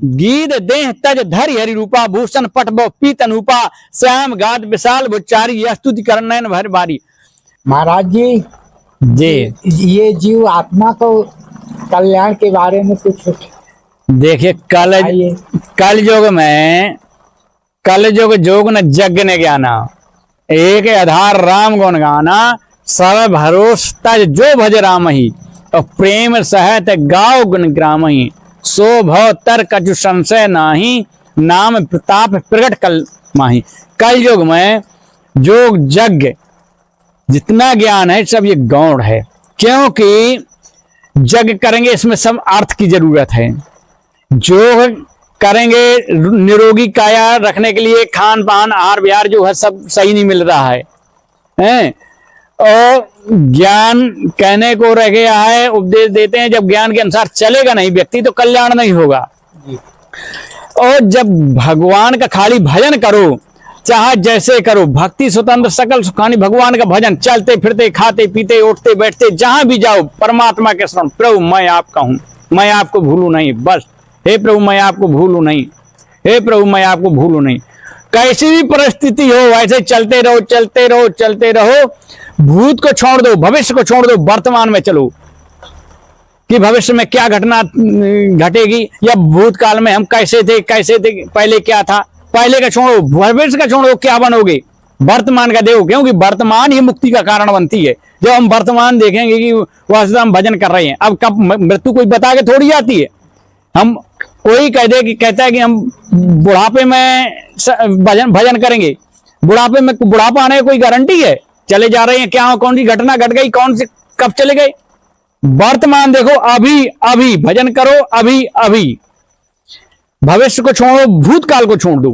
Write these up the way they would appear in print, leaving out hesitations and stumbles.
गीत देह तज धरि हरि रूपा भूषण पट बो पीत अनूपा श्याम गात विशाल भुचारी यह स्तुति करन नयन भर बारी। महाराज जी जी ये जीव आत्मा को कल्याण के बारे में कुछ देखिए, कल जोग न यज्ञ ने ज्ञाना एक आधार राम गुण गाना सब भरोस तज जो भज राम ही और प्रेम सहत गाओ गुण ग्राम ही सो भव तर कछु संशय नाही नाम प्रताप प्रगट कल माही। कल युग में जोग यज्ञ जितना ज्ञान है सब ये गौण है, क्योंकि यज्ञ करेंगे इसमें सब अर्थ की जरूरत है। योग करेंगे निरोगी काया रखने के लिए खान पान आहार विहार जो है सब सही नहीं मिल रहा है। और ज्ञान कहने को रह गया है, उपदेश देते हैं, जब ज्ञान के अनुसार चलेगा नहीं व्यक्ति तो कल्याण नहीं होगा। और जब भगवान का खाली भजन करो, चाहे जैसे करो, भक्ति स्वतंत्र सकल सुखानी भगवान का भजन, चलते फिरते खाते पीते उठते बैठते जहां भी जाओ परमात्मा के शरण, प्रभु मैं आपका हूं, मैं आपको भूलू नहीं, बस हे प्रभु मैं आपको भूलू नहीं, हे प्रभु मैं आपको भूलू नहीं। कैसी भी परिस्थिति हो वैसे चलते रहो चलते रहो चलते रहो। भूत को छोड़ दो, भविष्य को छोड़ दो, वर्तमान में चलो कि भविष्य में क्या घटना घटेगी या भूतकाल में हम कैसे थे पहले क्या था, पहले का छोड़ो, भविष्य का छोड़ो, क्या बनोगे, वर्तमान का देखो, क्योंकि वर्तमान ही मुक्ति का कारण बनती है। जब हम वर्तमान देखेंगे कि वास्तव हम भजन कर रहे हैं, अब कब मृत्यु कोई बता के थोड़ी आती है। हम कोई कहता है कि हम बुढ़ापे में भजन करेंगे, बुढ़ापे में बुढ़ापा आने की कोई गारंटी है? चले जा रहे हैं, क्या कौन सी घटना घट गई, कौन से कब चले गए। वर्तमान देखो, अभी अभी भजन करो, अभी अभी, भविष्य को छोड़ो, भूतकाल को छोड़ दो।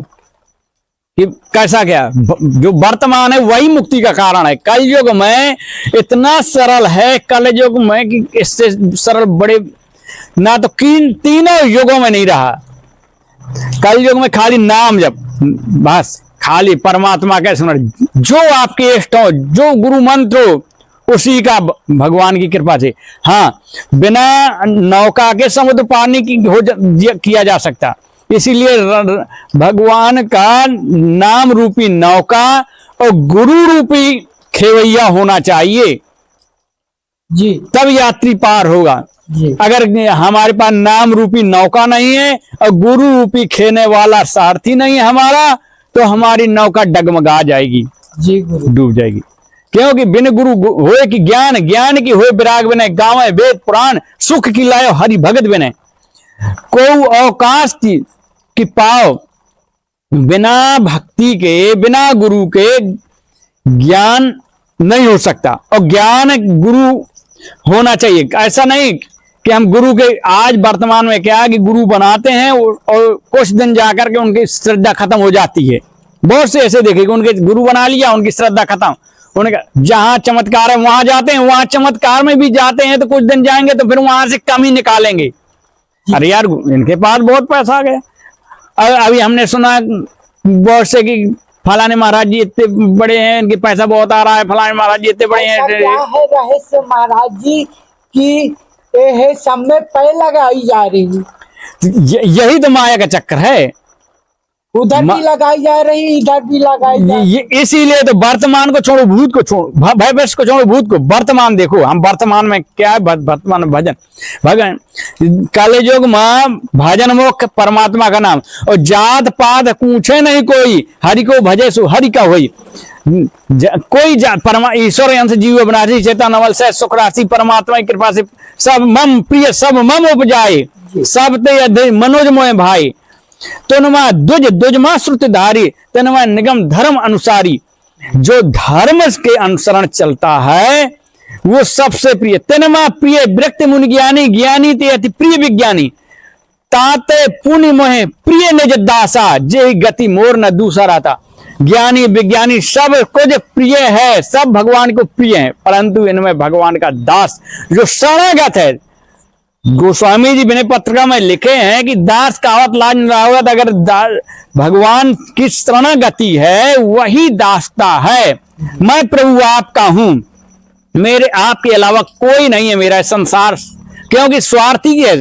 कि कैसा क्या, जो वर्तमान है वही मुक्ति का कारण है। कलयुग में इतना सरल है, कलयुग में कि इससे सरल बड़े ना तो तीनों युगों में नहीं रहा। कलयुग में खाली नाम जप, बस खाली परमात्मा का स्मरण, जो आपके इष्ट हो, जो गुरु मंत्र हो, उसी का भगवान की कृपा से। हाँ, बिना नौका के समुद्र पानी की किया जा सकता, इसीलिए भगवान का नाम रूपी नौका और गुरु रूपी खेवैया होना चाहिए जी, तब यात्री पार होगा। अगर हमारे पास नाम रूपी नौका नहीं है और गुरु रूपी खेने वाला सारथी नहीं है हमारा, तो हमारी नौका डगमगा जाएगी जी, डूब जाएगी। क्योंकि बिन गुरु होए कि ज्ञान, ज्ञान की होए विराग बिने, गावे वेद पुराण, सुख की लायो हरि भगत बिने। को अवकाश की पाओ, बिना भक्ति के, बिना गुरु के ज्ञान नहीं हो सकता। और ज्ञान गुरु होना चाहिए। ऐसा नहीं कि हम गुरु के, आज वर्तमान में क्या है कि गुरु बनाते हैं और कुछ दिन जाकर के उनकी श्रद्धा खत्म हो जाती है। बहुत से ऐसे देखेंगे, उनके गुरु बना लिया, उनकी श्रद्धा खत्म, उनका जहां चमत्कार है वहां जाते हैं, वहां चमत्कार में भी जाते हैं तो कुछ दिन जाएंगे तो फिर वहां से कमी निकालेंगे। अरे यार, इनके पास बहुत पैसा आ गया। अभी हमने सुना बहुत से कि फलाने महाराज जी इतने बड़े हैं, इनके पैसा बहुत आ रहा है, फलाने महाराज जी इतने बड़े हैं। क्या है रहस्य महाराज जी की ये सब में पैर लगाई जा रही है? यही तो माया का चक्कर है, उधर भी लगाई जा रही, इधर भी लगाई जा रही। इसीलिए तो वर्तमान को छोड़ो, भूत को छोड़ो, भविष्य को छोड़ो, भूत को, वर्तमान देखो। हम वर्तमान में क्या है, वर्तमान में भजन कलयुग में भजन मोक्ष परमात्मा का नाम, और जात पात पूछे नहीं कोई, हरि को भजे सो हरि का होई। कोई ईश्वर अंश जीव बनासी चेतन अमल से सुख राशि परमात्मा की कृपा से सब मम प्रिय सब मम उपजाए, सब ते मनोज मोह भाई। तनुमा दुजमा श्रुतिधारी, तनुमा निगम धर्म अनुसारी। जो धर्म के अनुसरण चलता है वो सबसे प्रिय। तनुमा प्रिय व्यक्ति मुनि ज्ञानी, ज्ञानी ते अति प्रिय विज्ञानी। ताते पुण्य मोहे प्रिय निज दासा, जे गति मोर न दूसरा था। ज्ञानी विज्ञानी सब कुछ प्रिय है, सब भगवान को प्रिय है, परंतु इनमें भगवान का दास जो शरणागत है। गोस्वामी जी विनय पत्रिका में लिखे हैं कि दास कावत लाज निरावत, अगर भगवान की शरणागति है वही दासता है। मैं प्रभु आपका हूं, मेरे आपके अलावा कोई नहीं है, मेरा संसार क्योंकि स्वार्थी है,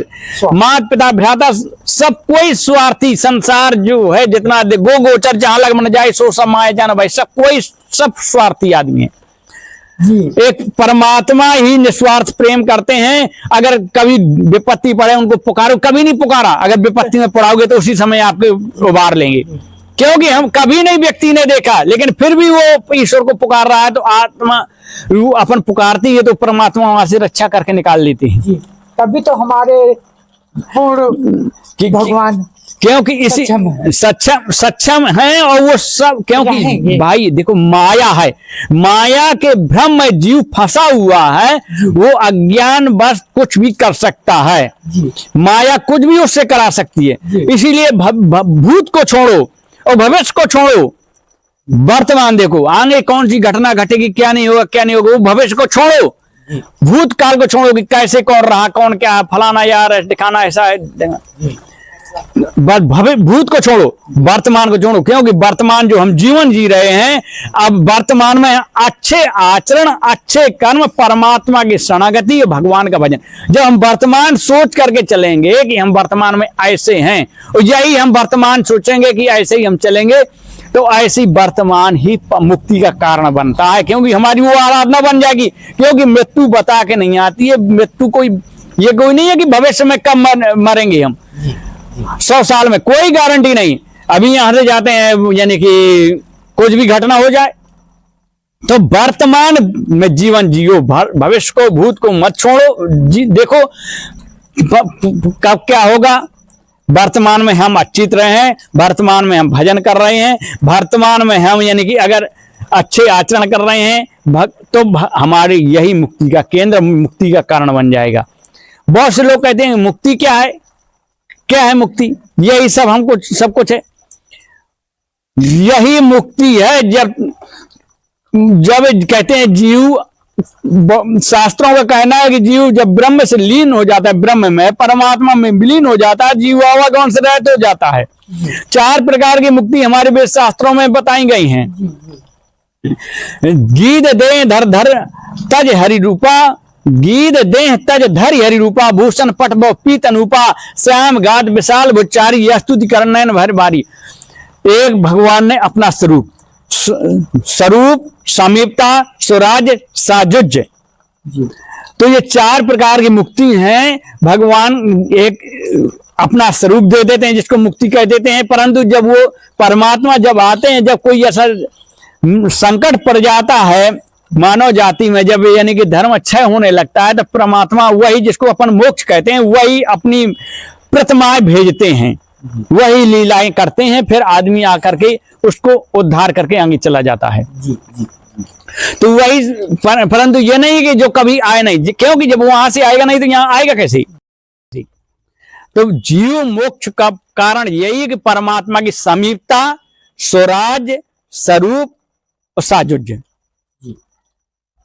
माता पिता भ्राता सब कोई स्वार्थी, संसार जो है जितना गो गोचर जहां लग मन जाए सो सब माए जाना भाई, सब स्वार्थी आदमी है जी। एक परमात्मा ही निस्वार्थ प्रेम करते हैं। अगर कभी विपत्ति पड़े उनको पुकारो, कभी नहीं पुकारा, अगर विपत्ति में पड़ाओगे तो उसी समय आपके उबार लेंगे, क्योंकि हम कभी नहीं व्यक्ति ने देखा, लेकिन फिर भी वो ईश्वर को पुकार रहा है तो आत्मा अपन पुकारती है तो परमात्मा वहां से रक्षा करके निकाल लेती है जी। तभी तो हमारे भगवान क्योंकि इसी सक्षम है और वो सब, क्योंकि भाई देखो माया है, माया के भ्रम में जीव फंसा हुआ है, वो अज्ञान बस कुछ भी कर सकता है, माया कुछ भी उससे करा सकती है। इसीलिए भूत को छोड़ो और भविष्य को छोड़ो, वर्तमान देखो आगे कौन सी घटना घटेगी, क्या नहीं होगा क्या नहीं होगा, वो भविष्य को छोड़ो, भूतकाल को छोड़ो कि कैसे कौन रहा कौन क्या फलाना यार दिखाना ऐसा है, भूत को छोड़ो, वर्तमान को छोड़ो, क्योंकि वर्तमान जो हम जीवन जी रहे हैं, अब वर्तमान में अच्छे आचरण अच्छे कर्म परमात्मा की शरणागति भगवान का भजन, जब हम वर्तमान सोच करके चलेंगे कि हम वर्तमान में ऐसे हैं और यही हम वर्तमान सोचेंगे कि ऐसे ही हम चलेंगे, तो ऐसी वर्तमान ही मुक्ति का कारण बनता है, क्योंकि हमारी वो आराधना बन जाएगी। क्योंकि मृत्यु बता के नहीं आती है, मृत्यु कोई ये कोई नहीं है कि भविष्य में कब मरेंगे हम, 100 साल में कोई गारंटी नहीं, अभी यहां से जाते हैं यानी कि कुछ भी घटना हो जाए, तो वर्तमान में जीवन जियो, भविष्य को भूत को मत छोड़ो देखो कब क्या होगा, वर्तमान में हम अच्छी तरह हैं, वर्तमान में हम भजन कर रहे हैं, वर्तमान में हम यानी कि अगर अच्छे आचरण कर रहे हैं तो हमारी यही मुक्ति का केंद्र, मुक्ति का कारण बन जाएगा। बहुत से लोग कहते हैं मुक्ति क्या है, क्या है मुक्ति, यही सब हमको सब कुछ है, यही मुक्ति है। जब कहते हैं जीव, शास्त्रों का कहना है कि जीव जब ब्रह्म से लीन हो जाता है, ब्रह्म में परमात्मा में विलीन हो जाता है, जीव आवागमन से रहित हो जाता है। 4 प्रकार की मुक्ति हमारे वेद शास्त्रों में बताई गई हैं। गीत दे धर धर तज हरि रूपा, गीत देह तज धरि हरि रूपा, भूषण पट बो पीतन रूपा, श्याम गाद विशाल भुचारी, स्तुति करनैन भर बारी। एक भगवान ने अपना स्वरूप समीपता स्वराज साजुज्य, तो ये 4 प्रकार की मुक्ति हैं। भगवान एक अपना स्वरूप दे देते हैं जिसको मुक्ति कह देते हैं, परंतु जब वो परमात्मा जब आते हैं, जब कोई ऐसा संकट पड़ जाता है मानव जाति में, जब यानी कि धर्म क्षय होने लगता है, तो परमात्मा वही जिसको अपन मोक्ष कहते हैं वही अपनी प्रतिमाएं भेजते हैं, वही लीलाएं करते हैं, फिर आदमी आकर के उसको उद्धार करके आगे चला जाता है। तो वही, परंतु ये नहीं कि जो कभी आए नहीं, क्योंकि जब वहां से आएगा नहीं तो यहाँ आएगा कैसे। तो जीव मोक्ष का कारण यही है कि परमात्मा की समीपता, स्वराज, स्वरूप और साजुज्य।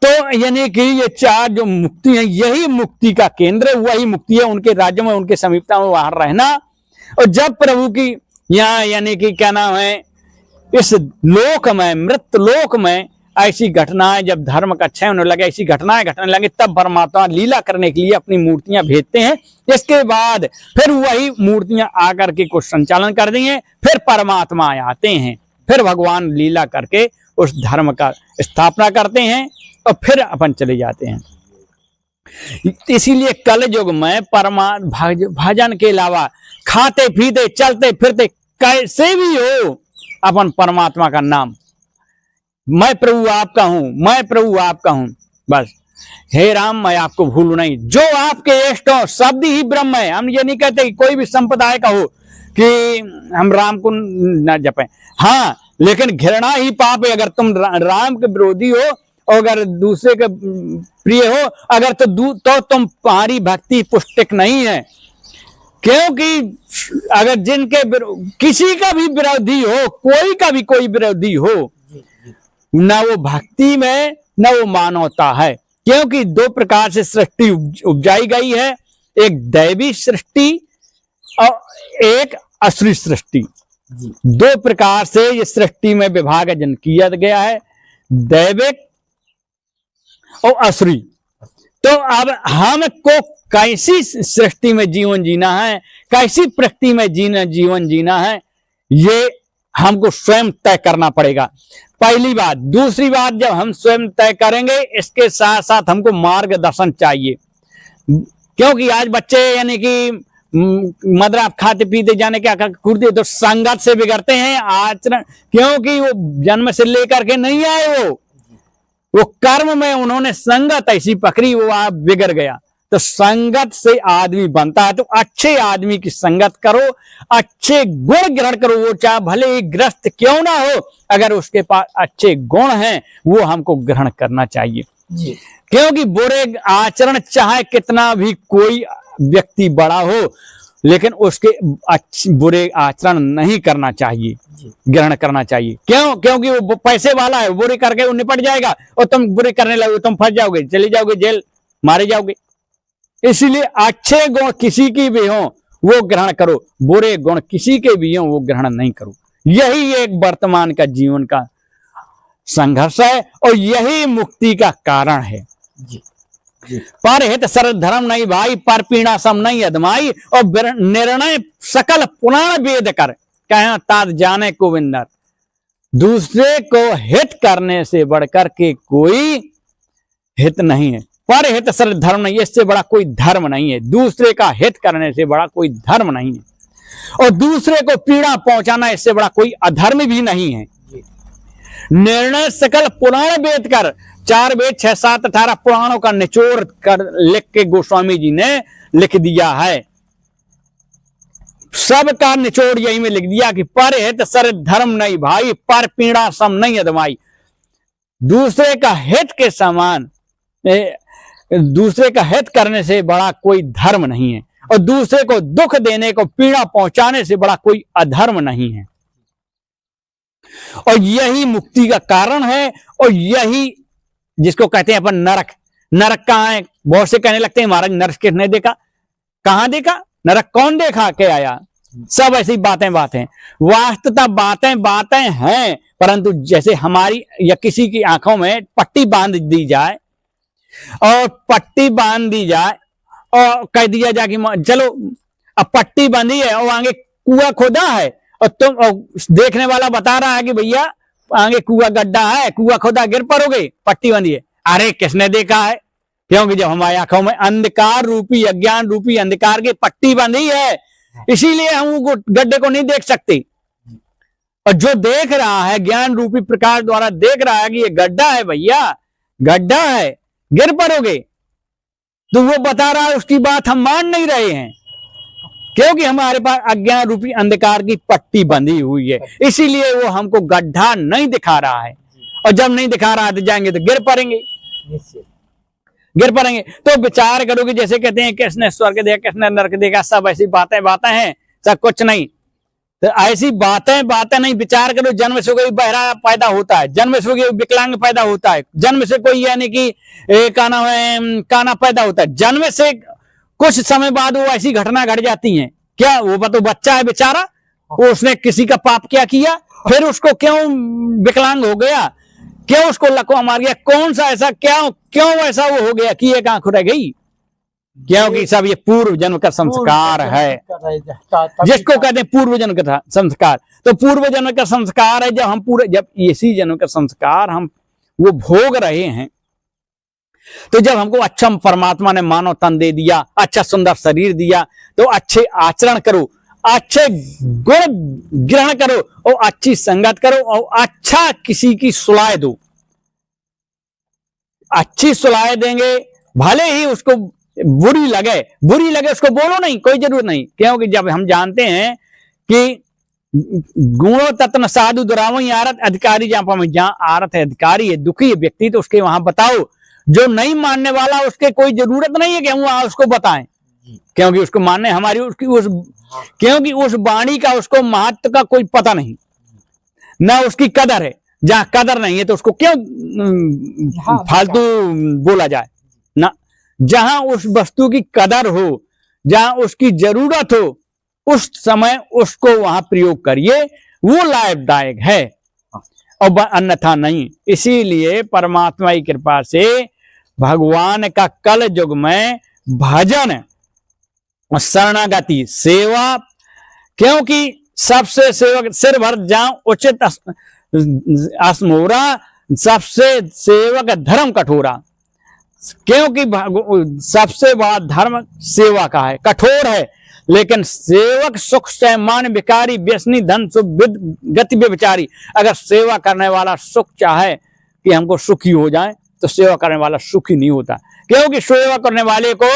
तो यानी कि ये 4 जो मुक्ति है, यही मुक्ति का केंद्र है, वही मुक्ति है, उनके राज्य में उनके समीपता में वहां रहना। और जब प्रभु की यहाँ यानी कि क्या नाम है, इस लोक में, मृत लोक में ऐसी घटनाएं, जब धर्म का क्षय होने लगे, ऐसी घटनाएं घटने लगे, तब परमात्मा लीला करने के लिए अपनी मूर्तियां भेजते हैं। इसके बाद फिर वही मूर्तियां आकर के कुछ संचालन कर देंगे, फिर परमात्मा आते हैं, फिर भगवान लीला करके उस धर्म का स्थापना करते हैं और फिर अपन चले जाते हैं। इसीलिए कल युग में भजन के अलावा खाते पीते चलते फिरते कैसे भी हो, अपन परमात्मा का नाम, मैं प्रभु आपका हूं, मैं प्रभु आपका हूं, बस हे राम मैं आपको भूलू नहीं, जो आपके इष्ट हो, शब्द ही ब्रह्म है। हम ये नहीं कहते कि कोई भी संप्रदाय का हो कि हम राम को न जपें, हाँ, लेकिन घृणा ही पाप है। अगर तुम राम के विरोधी हो और अगर दूसरे के प्रिय हो, अगर तो तुम तुम्हारी भक्ति पुष्टिक नहीं है, क्योंकि अगर जिनके किसी का भी विरोधी हो, कोई का भी कोई विरोधी हो, ना वो भक्ति में ना वो मानवता है। क्योंकि 2 प्रकार से सृष्टि उपजाई गई है, एक दैवी सृष्टि और एक असुरी सृष्टि। 2 प्रकार से ये सृष्टि में विभाजन किया गया है, दैविक और असुरी। तो अब हमको कैसी सृष्टि में जीवन जीना है, कैसी प्रकृति में जीवन जीना है, ये हमको स्वयं तय करना पड़ेगा, पहली बात। दूसरी बात, जब हम स्वयं तय करेंगे, इसके साथ साथ हमको मार्गदर्शन चाहिए, क्योंकि आज बच्चे यानी कि मदरा खाते पीते जाने क्या करते, तो संगत से बिगड़ते हैं आचरण, क्योंकि वो जन्म से लेकर के नहीं आए, वो कर्म में उन्होंने संगत ऐसी पकड़ी, वो आप बिगड़ गया। तो संगत से आदमी बनता है, तो अच्छे आदमी की संगत करो, अच्छे गुण ग्रहण करो, वो चाहे भले ही ग्रस्त क्यों ना हो, अगर उसके पास अच्छे गुण हैं वो हमको ग्रहण करना चाहिए जी। क्योंकि बुरे आचरण, चाहे कितना भी कोई व्यक्ति बड़ा हो, लेकिन उसके अच्छे बुरे आचरण नहीं करना चाहिए, ग्रहण करना चाहिए। क्यों? क्योंकि वो पैसे वाला है, बुरे करके वो निपट जाएगा, और तुम बुरे करने लगो, तुम फंस जाओगे, चले जाओगे जेल, मारे जाओगे। इसलिए अच्छे गुण किसी की भी हो वो ग्रहण करो, बुरे गुण किसी के भी हो वो ग्रहण नहीं करो। यही एक वर्तमान का जीवन का संघर्ष है, और यही मुक्ति का कारण है। जी। पर हित सरल धर्म नहीं भाई, पर पीड़ा सम नहीं अदमाई, और निर्णय सकल पुराण वेद कर, कह तात जाने को विंदर। दूसरे को हित करने से बढ़कर के कोई हित नहीं है, पर हित सरल धर्म नहीं, इससे बड़ा कोई धर्म नहीं है, दूसरे का हित करने से बड़ा कोई धर्म नहीं है, और दूसरे को पीड़ा पहुंचाना इससे बड़ा कोई अधर्म भी नहीं है। निर्णय सकल पुराण वेद कर, 4 वेद 6 7 18 पुराणों का निचोड़ कर लिख के गोस्वामी जी ने लिख दिया है, सबका निचोड़ यही में लिख दिया कि पर हित सर धर्म नहीं भाई, पर पीड़ा सम नहीं अदमाई। दूसरे का हित के समान, दूसरे का हित करने से बड़ा कोई धर्म नहीं है, और दूसरे को दुख देने को, पीड़ा पहुंचाने से बड़ा कोई अधर्म नहीं है, और यही मुक्ति का कारण है। और यही जिसको कहते हैं अपन नरक, नरक कहाँ है? बहुत से कहने लगते हैं महाराज नरक किसने देखा, कहां देखा, नरक कौन देखा के आया, सब ऐसी बातें वास्तवता बातें हैं, परंतु जैसे हमारी या किसी की आंखों में पट्टी बांध दी जाए, और पट्टी बांध दी जाए और कह दिया जाए कि चलो अब पट्टी बांधी है और आगे कुआं खोदा है, और तुम देखने वाला बता रहा है कि भैया आगे कुआं गड्ढा है, कुआं खोदा, गिर पड़ोगे, पट्टी बांधी है। अरे किसने देखा है? क्योंकि जब हमारी आंखों में अंधकार रूपी, अज्ञान रूपी अंधकार की पट्टी बांधी है, इसीलिए हम गड्ढे को नहीं देख सकते। और जो देख रहा है ज्ञान रूपी प्रकाश द्वारा देख रहा है कि ये गड्ढा है, भैया गड्ढा है, गिर पड़ोगे, तो वो बता रहा है, उसकी बात हम मान नहीं रहे हैं, क्योंकि हमारे पास अज्ञान रूपी अंधकार की पट्टी बंधी हुई है, इसीलिए वो हमको गड्ढा नहीं दिखा रहा है। और जब नहीं दिखा रहा है तो जाएंगे तो गिर पड़ेंगे, गिर पड़ेंगे। तो विचार करोगे, जैसे कहते हैं किसने स्वर्ग देखा, किसने नरक देखा, सब ऐसी बातें हैं, सब कुछ नहीं। तो ऐसी बातें नहीं, विचार करो। जन्म से कोई बहरा पैदा होता है, जन्म से कोई विकलांग पैदा होता है, जन्म से कोई यानी कि काना पैदा होता है, जन्म से कुछ समय बाद वो ऐसी घटना घट जाती है। क्या वो तो बच्चा है बेचारा, वो उसने किसी का पाप क्या किया, फिर उसको क्यों विकलांग हो गया, क्यों उसको लकवा मार गया, कौन सा ऐसा क्यों ऐसा वो हो गया कि एक आंख रह गई? क्योंकि सब ये पूर्व जन्म का संस्कार है, जिसको कहते हैं पूर्व जन्म का संस्कार। तो पूर्व जन्म का संस्कार है, जब इसी जन्म का संस्कार हम वो भोग रहे हैं, तो जब हमको अच्छा परमात्मा ने मानव तन दे दिया, अच्छा सुंदर शरीर दिया, तो अच्छे आचरण करो, अच्छे गुण ग्रहण करो, और अच्छी संगत करो, और अच्छा किसी की सुलाह दो। अच्छी सुलाह देंगे, भले ही उसको बुरी लगे उसको बोलो नहीं, कोई जरूरत नहीं, क्योंकि जब हम जानते हैं कि गुणों तत्न साधु दुरावई आरत अधिकारी, जहां आरत है अधिकारी है, दुखी है व्यक्ति, तो उसके वहां बताओ। जो नहीं मानने वाला उसके कोई जरूरत नहीं है कि हम उसको बताएं, क्योंकि उसको मानने हमारी क्योंकि उस वाणी का उसको महत्व का कोई पता नहीं, ना उसकी कदर है। जहां कदर नहीं है तो उसको क्यों फालतू बोला जाए ना। जहां उस वस्तु की कदर हो, जहां उसकी जरूरत हो, उस समय उसको वहां प्रयोग करिए, वो लाभदायक है, और अन्यथा नहीं। इसीलिए परमात्मा की कृपा से भगवान का कल युग में भजन, शरणागति, सेवा, क्योंकि सबसे सेवक सिर भर जाऊं उचित असमोरा, सबसे सेवक धर्म कठोरा। क्योंकि सबसे बड़ा धर्म सेवा का है, कठोर है, लेकिन सेवक सुख सैमान विकारी व्यसनी धन गति व्यभिचारी। अगर सेवा करने वाला सुख चाहे कि हमको सुखी हो जाए तो सेवा करने वाला सुखी नहीं होता, क्योंकि सेवा करने वाले को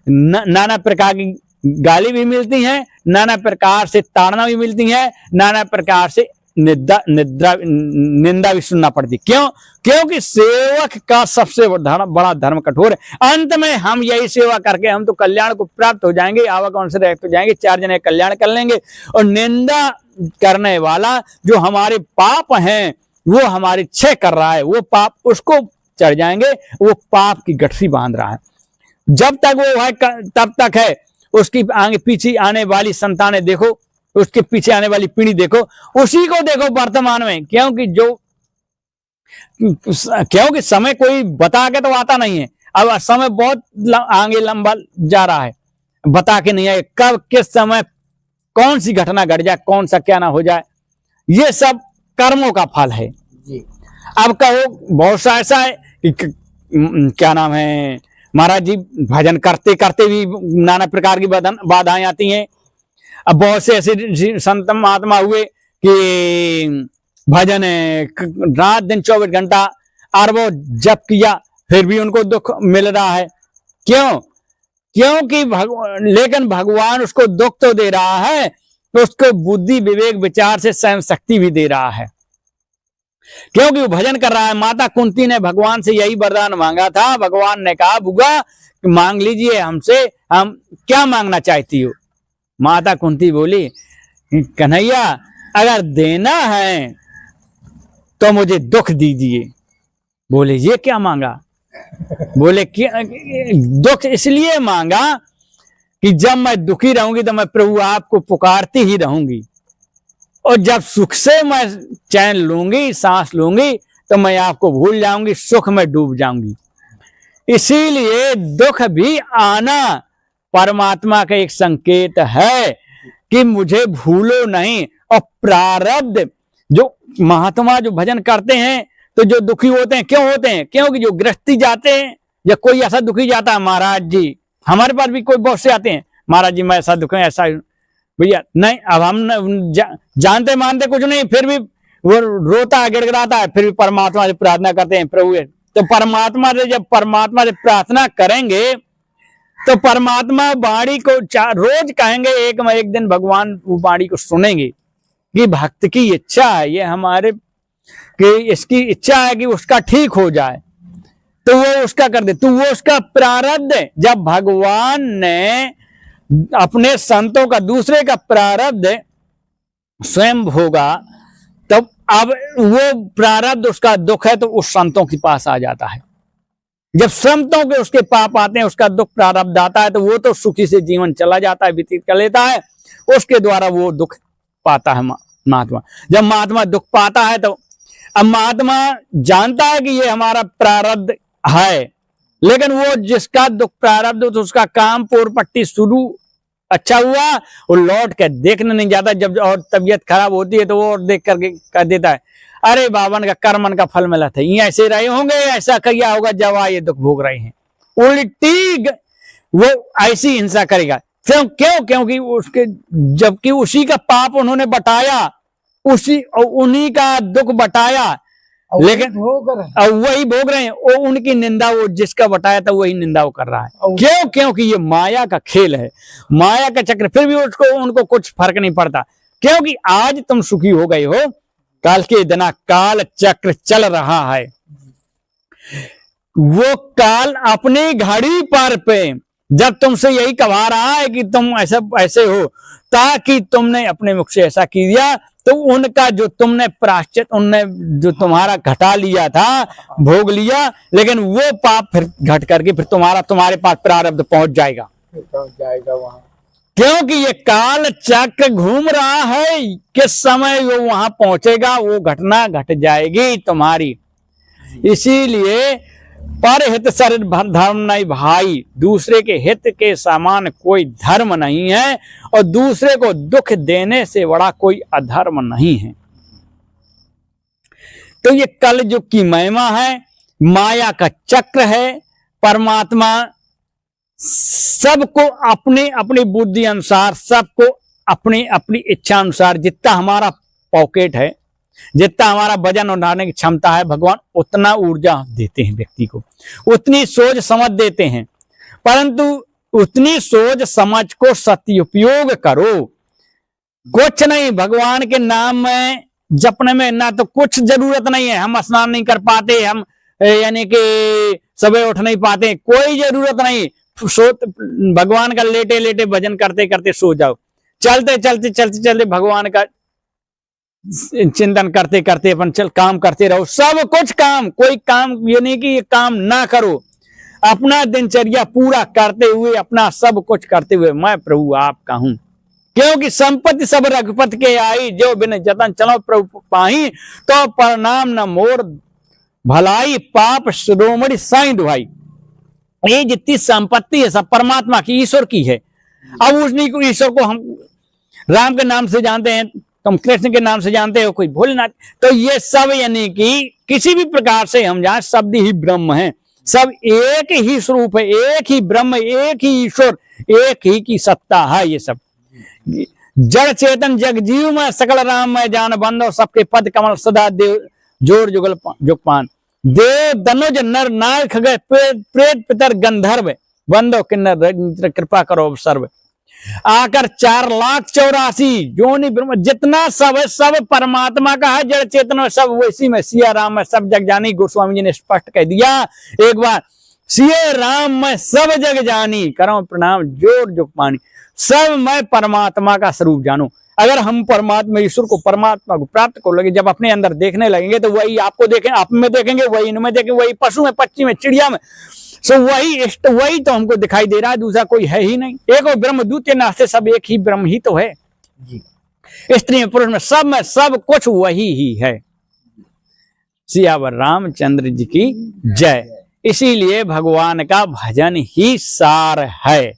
नाना प्रकार की गाली भी मिलती है, नाना प्रकार से ताड़ना भी मिलती है, नाना प्रकार से निंदा भी सुनना पड़ती। क्यों? क्योंकि सेवक का सबसे बड़ा धर्म कठोर है। अंत में हम यही सेवा करके हम तो कल्याण को प्राप्त हो जाएंगे, आवागमन से रहित हो जाएंगे, 4 जने कल्याण कर लेंगे। और निंदा करने वाला जो हमारे पाप हैं, वो हमारी क्षय कर रहा है, वो पाप उसको चढ़ जाएंगे, वो पाप की गठरी बांध रहा है। जब तक वो है तब तक है, उसकी आगे पीछे आने वाली संतानें देखो, उसके पीछे आने वाली पीढ़ी देखो, उसी को देखो वर्तमान में। क्योंकि समय कोई बता के तो आता नहीं है, अब समय बहुत आगे लंबा जा रहा है, बता के नहीं है कब किस समय कौन सी घटना घट जाए, कौन सा क्या ना हो जाए, ये सब कर्मों का फल है जी। अब कहो बहुत सा ऐसा है कि क्या नाम है महाराज जी, भजन करते करते भी नाना प्रकार की बाधाएं आती हैं। अब बहुत से ऐसे संत महात्मा हुए कि भजन रात दिन 24 घंटा अरबों जप किया, फिर भी उनको दुख मिल रहा है। क्यों? क्योंकि लेकिन भगवान उसको दुख तो दे रहा है, तो उसको बुद्धि विवेक विचार से सहन शक्ति भी दे रहा है, क्योंकि वो भजन कर रहा है। माता कुंती ने भगवान से यही वरदान मांगा था। भगवान ने कहा बुआ मांग लीजिए हमसे, हम क्या मांगना चाहती हो? माता कुंती बोली कन्हैया अगर देना है तो मुझे दुख दीजिए। बोले ये क्या मांगा? बोले दुख इसलिए मांगा कि जब मैं दुखी रहूंगी तो मैं प्रभु आपको पुकारती ही रहूंगी, और जब सुख से मैं चैन लूंगी, सांस लूंगी, तो मैं आपको भूल जाऊंगी, सुख में डूब जाऊंगी। इसीलिए दुख भी आना परमात्मा का एक संकेत है कि मुझे भूलो नहीं। और प्रारब्ध, जो महात्मा जो भजन करते हैं तो जो दुखी होते हैं, क्यों होते हैं? क्योंकि जो गृहस्थी जाते हैं या कोई ऐसा दुखी जाता है, महाराज जी हमारे पास भी कोई बहुत से आते हैं, महाराज जी मैं ऐसा दुखी ऐसा, भैया नहीं, अब हम जानते मानते कुछ नहीं, फिर भी वो रोता है, गिड़गिड़ाता है, फिर भी परमात्मा से प्रार्थना करते हैं प्रभु। तो परमात्मा से जब परमात्मा से प्रार्थना करेंगे तो परमात्मा वाणी को रोज कहेंगे, एक दिन भगवान वो वाणी को सुनेंगे कि भक्त की इच्छा है, ये हमारे कि इसकी इच्छा है कि उसका ठीक हो जाए, तो वो उसका कर दे, तो वो उसका प्रारब्ध है। जब भगवान ने अपने संतों का दूसरे का प्रारब्ध स्वयं भोगा, तब अब वो प्रारब्ध उसका दुख है तो उस संतों के पास आ जाता है। जब संतों के उसके पाप आते हैं, उसका दुख प्रारब्ध आता है, तो वो तो सुखी से जीवन चला जाता है, व्यतीत कर लेता है, उसके द्वारा वो दुख पाता है महात्मा। जब महात्मा दुख पाता है तो अब महात्मा जानता है कि ये हमारा प्रारब्ध है, लेकिन वो जिसका दुख प्रारब्ध हो तो उसका काम पूर्व पट्टी शुरू अच्छा हुआ, वो लौट के देखने नहीं जाता। जब और तबीयत खराब होती है तो वो और देख करके कह देता है अरे बावन का कर्मन का फल मिला था, ये ऐसे रहे होंगे, ऐसा किया होगा जब ये दुख भोग रहे हैं। उल्टी वो ऐसी हिंसा करेगा। क्योंकि उसके जबकि उसी का पाप उन्होंने बटाया, उन्हीं का दुख बटाया, लेकिन अब वही भोग रहे हैं। वो उनकी निंदा, वो जिसका बताया था वही निंदा वो कर रहा है। क्योंकि ये माया का खेल है, माया का चक्र। फिर भी उनको कुछ फर्क नहीं पड़ता, क्योंकि आज तुम सुखी हो गए हो, काल के दिन काल चक्र चल रहा है। वो काल अपनी घड़ी पर पे जब तुमसे यही कहा रहा है कि तुम ऐसे हो, ताकि तुमने अपने मुख से ऐसा किया, तो उनका जो तुमने प्रायश्चित, उनने जो तुम्हारा घटा लिया था, भोग लिया, लेकिन वो पाप फिर घट करके फिर तुम्हारे पास प्रारब्ध पहुंच जाएगा वहां। क्योंकि ये काल चक्र घूम रहा है, किस समय वो वहां पहुंचेगा, वो घटना घट जाएगी तुम्हारी। इसीलिए पर हित सर धर्म नहीं भाई, दूसरे के हित के समान कोई धर्म नहीं है और दूसरे को दुख देने से बड़ा कोई अधर्म नहीं है। तो ये कलयुग की महिमा है, माया का चक्र है। परमात्मा सबको अपने अपनी बुद्धि अनुसार, सबको अपनी अपनी इच्छा अनुसार, जितना हमारा पॉकेट है, जितना हमारा वजन उठाने की क्षमता है, भगवान उतना ऊर्जा देते हैं व्यक्ति को, उतनी सोच समझ देते हैं। परंतु उतनी सोच समझ को सदुपयोग करो। कुछ नहीं, भगवान के नाम में जपने में ना तो कुछ जरूरत नहीं है। हम स्नान नहीं कर पाते, हम यानी कि सुबह उठ नहीं पाते, कोई जरूरत नहीं। सो भगवान का लेटे लेटे भजन करते करते सो जाओ, चलते चलते चलते चलते भगवान का चिंतन करते करते अपन काम करते रहो। सब कुछ काम, कोई काम ये नहीं कि ये काम ना करो, अपना दिनचर्या पूरा करते हुए, अपना सब कुछ करते हुए मैं प्रभु आपका हूं। क्योंकि संपत्ति सब रघुपति के आई, जो बिन जतन चलो प्रभु पाही, तो प्रणाम न मोर भलाई, पाप शिरोमणि साईं दुहाई। ये जितनी संपत्ति है सब परमात्मा की, ईश्वर की है। अब उसी को, ईश्वर को हम राम के नाम से जानते हैं, तुम कृष्ण के नाम से जानते हो, कोई भोलेनाथ। तो ये सब यानी कि किसी भी प्रकार से हम जान, शब्द ही ब्रह्म है, सब एक ही स्वरूप है, एक ही ब्रह्म, एक ही ईश्वर, एक ही की सत्ता है। ये सब जड़ चेतन जग जीव में सकल राम में जान बंदो, सबके पद कमल सदा देव जोर जुगल जुगपान। देव दनुज नर नार खगय प्रेत पितर गंधर्व, बंदो किन्नर कृपा करो सर्व। आकर 4,84,000 जोनि ब्रह्म, जितना सब है सब परमात्मा का है, जड़ चेतन में सब वैसी में सिया राम में सब जग जानी। गोस्वामी जी ने स्पष्ट कह दिया एक बार, सिया राम में सब जग जानी, करो प्रणाम जोर जुग पानी। सब मैं परमात्मा का स्वरूप जानू। अगर हम परमात्मा ईश्वर को, परमात्मा को प्राप्त कर लगे, जब अपने अंदर देखने लगेंगे तो वही आपको देखें, आप में देखेंगे, वही इनमें देखेंगे, वही पशु में, पक्षी में, चिड़िया में, सो वही तो हमको दिखाई दे रहा है, दूसरा कोई है ही नहीं। एक और ब्रह्म द्वितीय नास्ते, सब एक ही ब्रह्म ही तो है जी। स्त्री में पुरुष में सब कुछ वही ही है। सियावर रामचंद्र जी की जय। इसीलिए भगवान का भजन ही सार है।